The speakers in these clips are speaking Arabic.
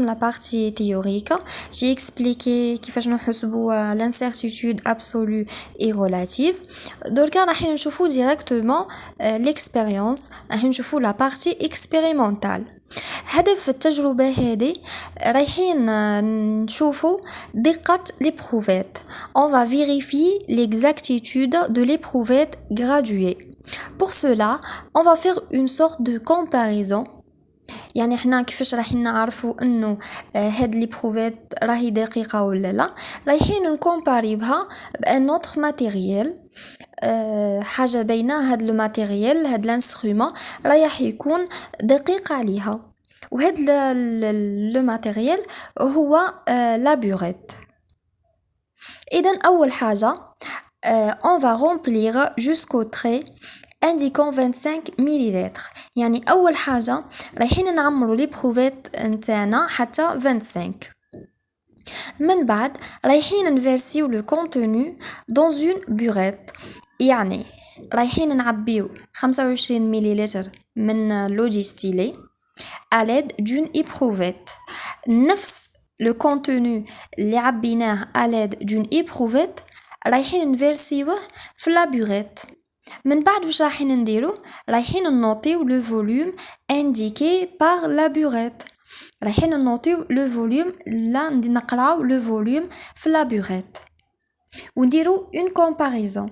La partie théorique, j'ai expliqué كيفاش نحسبوا l'incertitude absolue et relative. Donc راح نشوفوا directement l'expérience، راح نشوفوا la partie expérimentale. هدف التجربة هذه رايحين نشوفوا دقة l'éprouvette. On va vérifier l'exactitude de l'éprouvette graduée. Pour cela, on va faire une sorte de comparaison. يعني احنا كيفاش راح نعرفوا انه هاد لي بروفيت راهي دقيقه ولا لا، رايحين نكومباري بها بان اوتر ماتيريال، حاجه بين هاد لو ماتيريال، هاد الانسترومون رايح يكون دقيق عليها، وهاد لو ماتيريال هو لا بوريت. اذا اول حاجه on va remplir jusqu'au trait indiquant 25 millilitres. يعني أول حاجة رايحين نعمرو لي بروفيت نتاعنا حتى 25. من بعد رايحين نفيرسيو لو كونتوني dans une burette. يعني رايحين نعبيو 25 مليلتر من لو ديستيلي à l'aide d'une éprouvette. نفس لو كونتوني اللي عبيناه à l'aide d'une éprouvette رايحين نفيرسيوه في لا بوريت. من بعد واش رايحين نديرو؟ رايحين نوطيو لو فوليوم انديكي باغ لا بوريت. رايحين نوطيو لو فوليوم، لا نقراو لو فوليوم في لا بوريت ونديرو اون كومباريزون.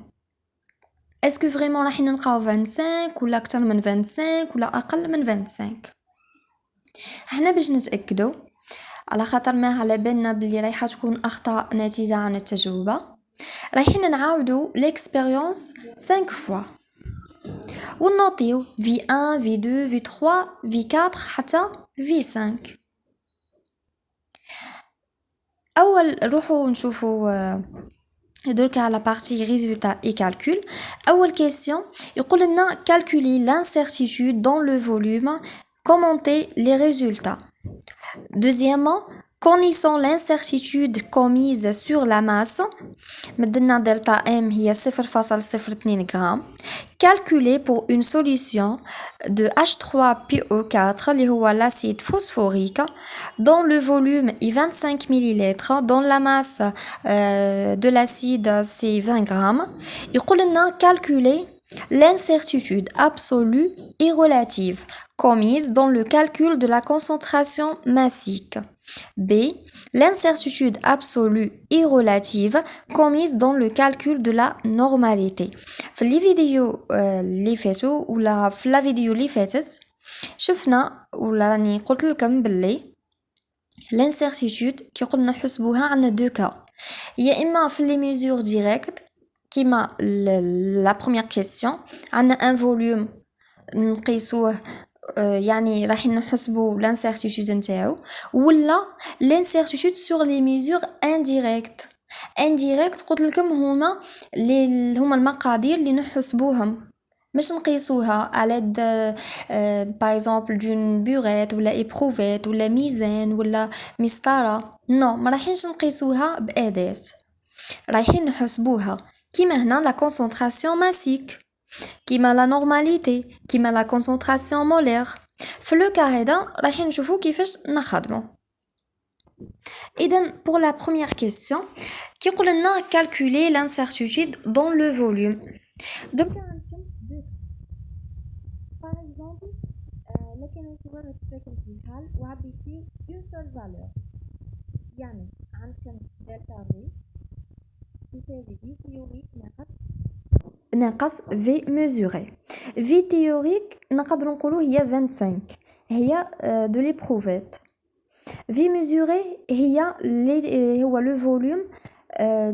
اسكو فريمون رايحين نلقاو 25 ولا اكثر من 25 ولا اقل من 25؟ احنا باش نتاكدو على خاطر ما على بالنا بلي رايحه تكون اخطاء ناتجه عن التجربه، رايحين نعاودو l'expérience 5 fois ونوطيو V1 V2 V3 V4 حتى V5. اول روحو نشوفو درك على partie résultat et calcul. اول question يقول لنا calculer l'incertitude dans le volume, commenter les résultats. Deuxièmement, connaissant l'incertitude commise sur la masse، مدلنا دلتا M هي 0.02 غرام. Calculer pour une solution de H3PO4 اللي هو l'acide phosphorique dont le volume est 25 ml, dont la masse de l'acide c'est 20 grammes. يقول لنا calculer l'incertitude absolue et relative commise dans le calcul de la concentration massique. B. L'incertitude absolue et relative commise dans le calcul de la normalité. في لي فيديو اللي فاتوا ولا في لا فيديو اللي فاتت شفنا ولا راني قلت لكم باللي l'incertitude كي قلنا نحسبوها عندنا دو كا، يا اما في لي ميزور ديريكت كيما لا بروميير كيسيون عندنا ان فوليوم نقيسوه، يعني رايحين نحسبوا l'incertitude نتاعو، ولا l'incertitude sur les mesures indirectes. indirect قلت لكم هما المقادير اللي نحسبوهم مش نقيسوها على par exemple d'une burette ولا éprouvette ولا ميزان ولا مسطرة. نو ما رايحينش نقيسوها بأداة، رايحين نحسبوها كيما هنا la concentration massique، كيما لا نورماليتي، كيما لا كونسنتراسيون مولير. في لو كا هذا رايحين نشوفو كيفاش نخدمو. اذا pour la première question كيقول لنا calculer l'incertitude dans le volume. درك عندكم par exemple لو كان نصور لكم شي حال وعبيتي une seule valeur، يعني عندكم دلتا في تساوي في تيوريك ناقص في mesuré. في تيوريك نقدر نقولوا هي 25، هي دو لي بروفيت. في mesuré هو لو فوليوم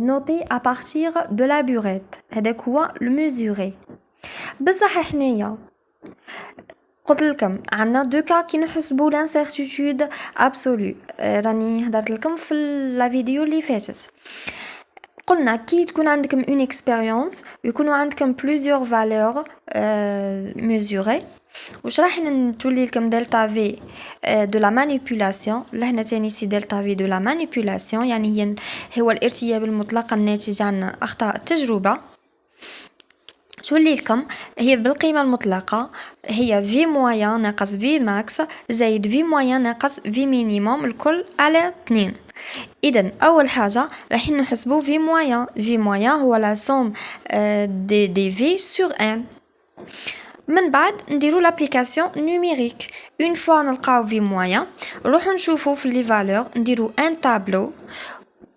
نوتي à partir de la burette، هذاك هو لو mesuré. بصح حنايا قلت لكم عندنا دو كا كي نحسبوا l'incertitude absolue، راني هضرت لكم في لا فيديو اللي فاتت. قلنا كي تكون عندكم une expérience ويكونوا عندكم plusieurs valeurs mesurées، واش راح نتولي لكم دلتا في de la manipulation. لهنا تاني سي دلتا في de la manipulation، يعني هو الارتياب المطلق الناتج عن أخطاء التجربة. تولي لكم هي بالقيمة المطلقة هي في مويان ناقص في ماكس زايد في مويان ناقص في مينيموم الكل على 2. إذن أول حاجة راح نحسبو في مويان هو لا سوم دي في سور ان. من بعد نديرو لابليكاسيون نوميريك. اون فوا نلقاو في مويان نروحو نشوفو في لي فالور نديرو ان تابلو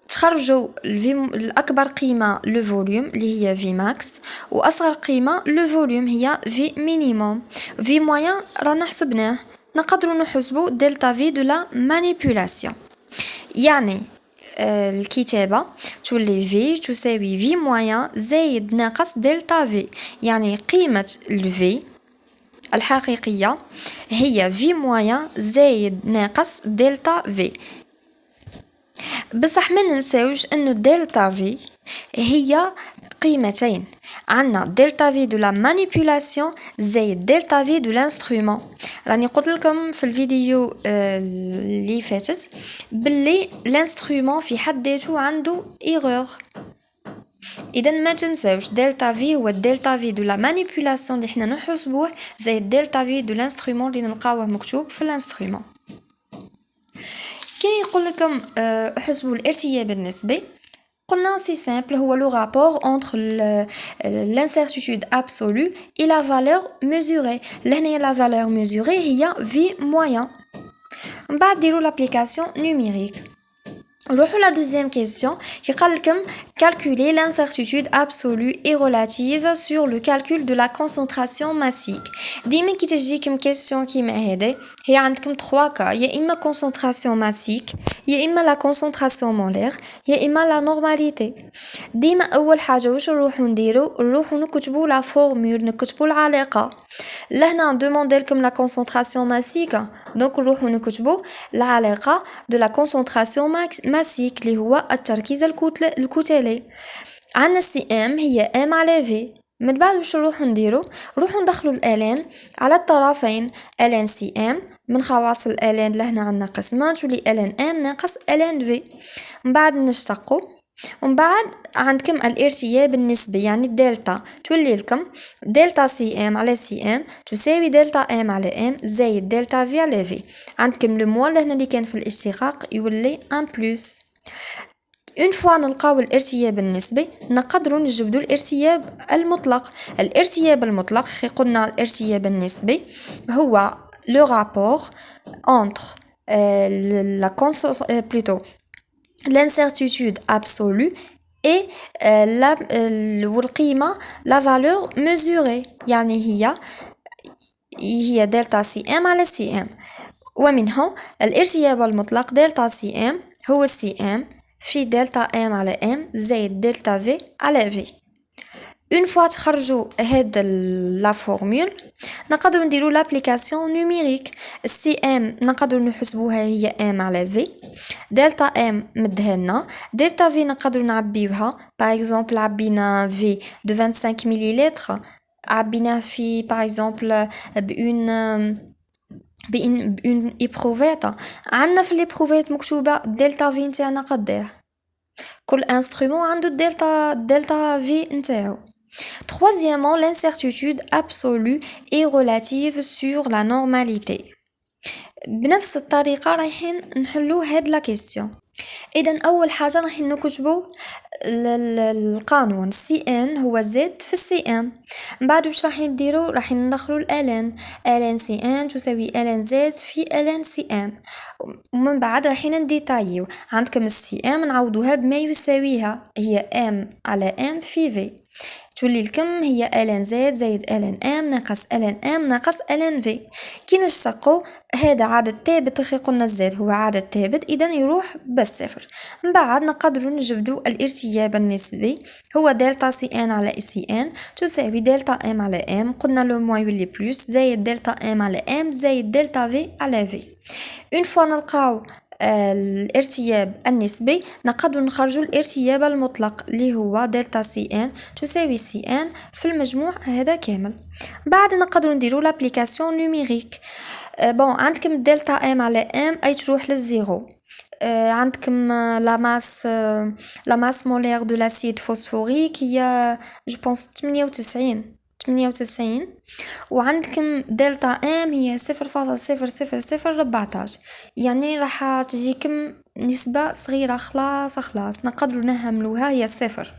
تخرجوا الأكبر قيمة لو فوليوم اللي هي في ماكس وأصغر قيمة لو فوليوم هي في مينيموم. في مويان رانا حسبناه نقدروا نحسبوا دلتا في دو لا مانيبيولاسيون. يعني الكتابة تولي في تساوي في مويان زايد ناقص دلتا في. يعني قيمة الفي الحقيقية هي في مويان زايد ناقص دلتا في. بصح ما ننساوش انه دلتا في هي قيمتين. عندنا دلتا في دو لا مانيبيولاسيون زائد دلتا في دو لانسترومون. راني قلت لكم في الفيديو اللي فاتت باللي لانسترومون في حد ذاته عنده ايغور. اذا ما تنساوش دلتا في هو دلتا في دو لا مانيبيولاسيون اللي حنا نحسبوه زائد دلتا في دو لانسترومون اللي نلقاوه مكتوب في الانسترومون. كي يقول لكم احسبوا الارتياب النسبي قلنا سي سامبل هو لو رابور entre l'incertitude absolue et la valeur mesurée. لهنا la valeur mesurée هي في moyen. من بعد ديروا l'application numérique. نروحوا la deuxième question qui قال لكم calculer l'incertitude absolue et relative sur le calcul de la concentration massique. ديما كي تجيكم question كيما هذه هي عندكم 3 cas يا اما concentration massique يا اما la concentration molaire يا اما la normalité. ديما اول حاجه واش نروحوا نديروا نروحوا نكتبوا لا فورمول نكتبوا العلاقه. لهنا ندوموندي لكم لا concentration massique دونك نروحوا نكتبوا العلاقه de la concentration massique اللي هو التركيز الكتلي. عندنا سي ام هي ام على في. من بعد واش نروحوا نديروا نروحوا ندخلوا الالان على الطرفين الان سي ام من خواص الالان لهنا عندنا قسمان تولي الان ام ناقص الان في. من بعد نشتقوا ومن بعد عندكم الارتياب النسبي يعني الدلتا تولي لكم دلتا سي ام على سي ام تساوي دلتا ام على ام زائد دلتا في على في. عندكم لو موا لهنا اللي كان في الاشتقاق يولي ان بلس. اون فوا نلقاو الارتياب النسبي نقدروا نجبدوا الارتياب المطلق. الارتياب المطلق كي قلنا الارتياب النسبي هو لو رابور entre la plutôt l'incertitude absolue et والقيمة la valeur mesurée يعني هي دلتا سي ام على سي ام. ومنه الارتياب المطلق دلتا سي ام هو سي ام في دلتا ام على ام زائد دلتا في على في. اون فوا تخرجوا هاد لا فورمول نقدروا نديروا لابليكاسيون نوميريك. السي ام نقدروا نحسبوها هي ام على في. دلتا ام مدهنا دلتا في نقدروا نعبيوها باغ اكزومبل عبينا في دو 25 مليلتر عبيناه في باغ اكزومبل بأون إبروفيت. عندنا في الإبروفيت مكتوبة دلتا في نتاعنا قداه. كل انسترومون عنده دلتا في نتاعو. Troisièmement, l'incertitude absolue et relative sur la normalité. بنفس الطريقة رايحين نحلو هاد لا كيسيون. إذن أول حاجة رايحين نكتبو القانون سي ان هو زد في السي ام. من بعد واش رايحين نديرو رايحين ندخلو الان سي ان تساوي الان زد في الان سي ام. ومن بعد رايحين نديتايو عندكم السي ام نعوضوها بما يساويها هي ام على ام في في تولي لكم هي الان زد زائد الان ام ناقص الان ام ناقص الان في. كي نشتقو هذا عدد ثابت كي قلنا الزد هو عدد ثابت اذا يروح بالصفر. من بعد نقدروا نجبدوا الارتياب النسبي هو دلتا سي ان على سي ان تساوي دلتا ام على ام قلنا لو موا يولي بلس زائد دلتا ام على ام زائد دلتا في على في. اون فوا نلقاو الارتياب النسبي نقدر نخرجوا الارتياب المطلق اللي هو دلتا سي ان تساوي سي ان في المجموع هذا كامل. بعد نقدر نديروا لابليكاسيون نوميريك. بون عندكم دلتا ام على ام اي تروح للزيرو. عندكم لا ماس مولير دو لاسيد فوسفوريك هي جو بونس 98 98 وعندكم دلتا ام هي 0.00014 يعني راح تجيكم نسبة صغيرة خلاص نقدروا نهملوها هي صفر.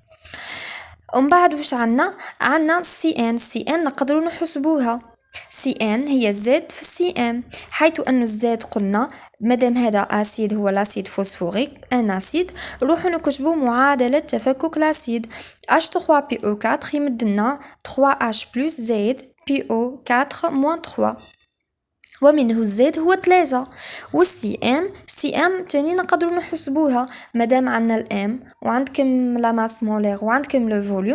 ومن بعد وش عنا سي ان نقدروا نحسبوها. سي ان هي زد في السي ام، حيث انه الزد قلنا مادام هذا اسيد هو لاسيد فوسفوريك ان اسيد، روحوا نكتبوا معادلة تفكك لاسيد H3PO4 يمدلنا 3H بلس زائد PO4 موان 3 ومنه الزيت هو 3. والسي ام تاني نقدروا نحسبوها مادام عندنا الام وعندكم لا ماس مولير وعندكم لو فوليوم